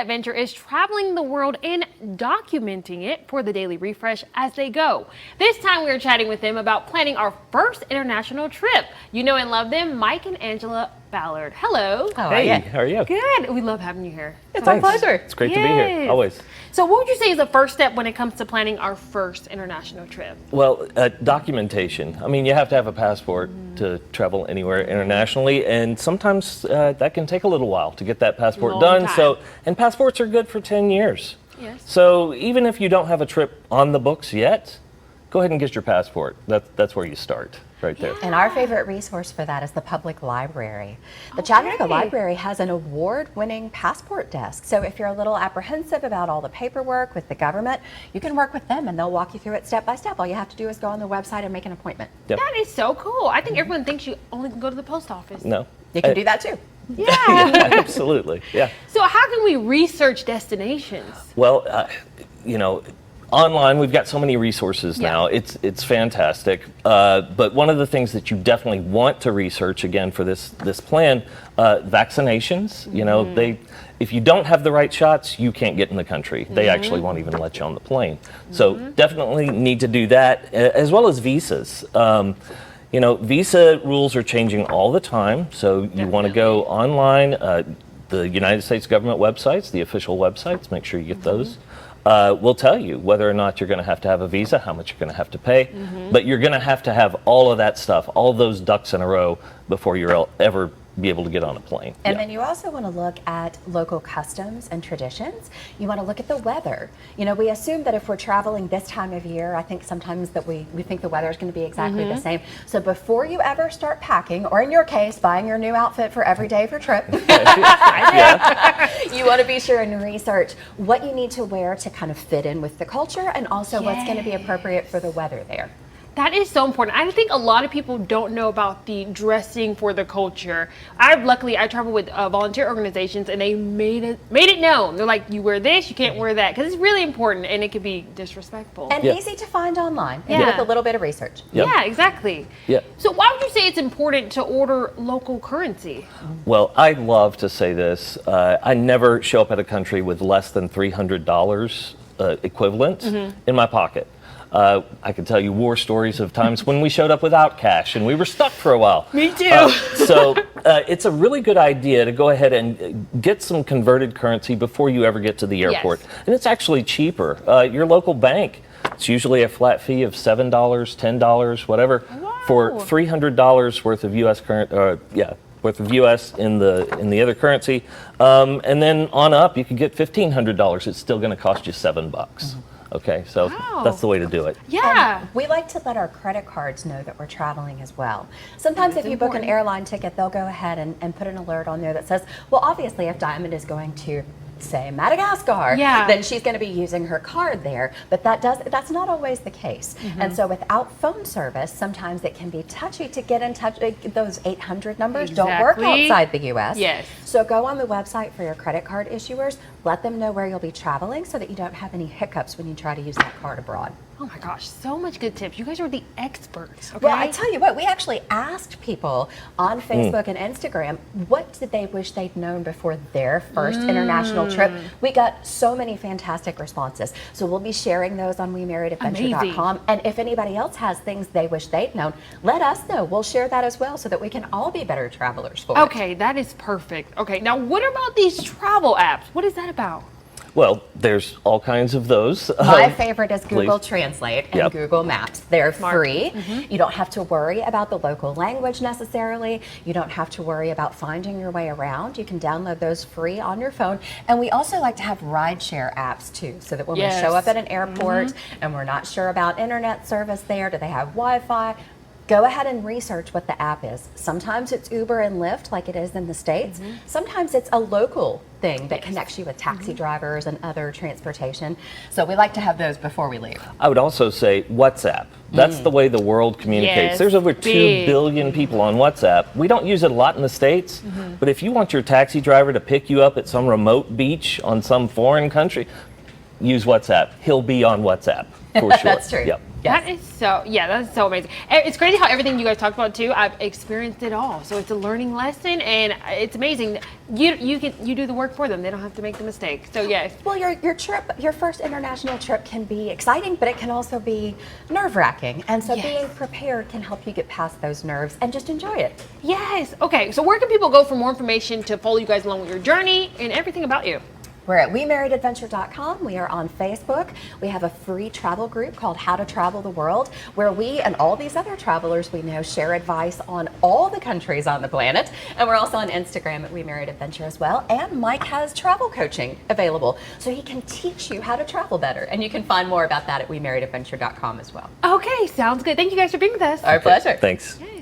adventure is traveling the world and documenting it for the Daily Refresh as they go. This time we are chatting with them about planning our first international trip. You know and love them, Mike and Angela Ballard. Hello. How are you? How are you? Good. We love having you here. It's our pleasure. It's great to be here, always. So what would you say is the first step when it comes to planning our first international trip? Well, documentation. I mean, you have to have a passport to travel anywhere internationally, and sometimes that can take a little while to get that passport done. So, and passports are good for 10 years. Yes. So even if you don't have a trip on the books yet, go ahead and get your passport. That's where you start. Right there. And our favorite resource for that is the public library. The Chattanooga Library has an award-winning passport desk. So if you're a little apprehensive about all the paperwork with the government, you can work with them and they'll walk you through it step by step. All you have to do is go on the website and make an appointment. Yep. That is so cool. I think everyone thinks you only can go to the post office. No. You can do that too. Yeah. Absolutely. Yeah. So how can we research destinations? Well, you know, online, we've got so many resources now. It's fantastic. But one of the things that you definitely want to research again for this plan, vaccinations. You know, if you don't have the right shots, you can't get in the country. They actually won't even let you on the plane. So definitely need to do that, as well as visas. You know, visa rules are changing all the time. So you want to go online. The United States government websites, the official websites, make sure you get those. Will tell you whether or not you're going to have a visa, how much you're going to have to pay, but you're going to have all of that stuff, all those ducks in a row before you'll ever be able to get on a plane. And then you also want to look at local customs and traditions. You want to look at the weather. You know, we assume that if we're traveling this time of year, I think sometimes that we think the weather is going to be exactly the same. So before you ever start packing, or in your case, buying your new outfit for every day of your trip, you want to be sure and research what you need to wear to kind of fit in with the culture and also what's going to be appropriate for the weather there. That is so important. I think a lot of people don't know about the dressing for the culture. Luckily I travel with volunteer organizations, and they made it known. They're like, you wear this, you can't wear that, because it's really important, and it could be disrespectful. And easy to find online with a little bit of research. Yeah, exactly. Yeah. So why would you say it's important to order local currency? Well, I love to say this. I never show up at a country with less than $300 equivalent in my pocket. I can tell you war stories of times when we showed up without cash and we were stuck for a while. Me too. So it's a really good idea to go ahead and get some converted currency before you ever get to the airport. Yes. And it's actually cheaper. Your local bank, it's usually a flat fee of $7, $10, whatever, for $300 worth of U.S. worth of U.S. in the other currency, and then on up you could get $1,500. It's still going to cost you $7. Okay, so that's the way to do it. Yeah. And we like to let our credit cards know that we're traveling as well. Sometimes if you book an airline ticket, they'll go ahead and put an alert on there that says, well, obviously if Diamond is going to, say, Madagascar, then she's going to be using her card there. But that's not always the case. And so without phone service, sometimes it can be touchy to get in touch. Those 800 numbers don't work outside the U.S. Yes. So go on the website for your credit card issuers. Let them know where you'll be traveling so that you don't have any hiccups when you try to use that card abroad. Oh my gosh, so much good tips. You guys are the experts. Okay? Well, I tell you what, we actually asked people on Facebook and Instagram, what did they wish they'd known before their first international trip? We got so many fantastic responses. So we'll be sharing those on WeMarriedAdventure.com. And if anybody else has things they wish they'd known, let us know. We'll share that as well so that we can all be better travelers for it. Okay, that is perfect. Okay, now what about these travel apps? What is that about? Well, there's all kinds of those. My favorite is Google Translate and Google Maps. They're free. You don't have to worry about the local language necessarily. You don't have to worry about finding your way around. You can download those free on your phone. And we also like to have rideshare apps too, so that when we show up at an airport and we're not sure about internet service there, do they have Wi-Fi? Go ahead and research what the app is. Sometimes it's Uber and Lyft like it is in the States. Sometimes it's a local thing that connects you with taxi drivers and other transportation. So we like to have those before we leave. I would also say WhatsApp. That's the way the world communicates. Yes, there's over 2 billion people on WhatsApp. We don't use it a lot in the States, but if you want your taxi driver to pick you up at some remote beach on some foreign country, use WhatsApp. He'll be on WhatsApp for sure. That's true. Yep. Yes. That is so, yeah, that's so amazing. It's crazy how everything you guys talked about too, I've experienced it all. So it's a learning lesson, and it's amazing. You do the work for them. They don't have to make the mistake. So yes. Well, your trip, your first international trip can be exciting, but it can also be nerve-wracking. And so Yes. being prepared can help you get past those nerves and just enjoy it. Yes. Okay. So where can people go for more information to follow you guys along with your journey and everything about you? We're at WeMarriedAdventure.com. We are on Facebook. We have a free travel group called How to Travel the World, where we and all these other travelers we know share advice on all the countries on the planet. And we're also on Instagram at WeMarriedAdventure as well. And Mike has travel coaching available, so he can teach you how to travel better. And you can find more about that at WeMarriedAdventure.com as well. Okay. Sounds good. Thank you guys for being with us. Our pleasure. Thanks. Yay.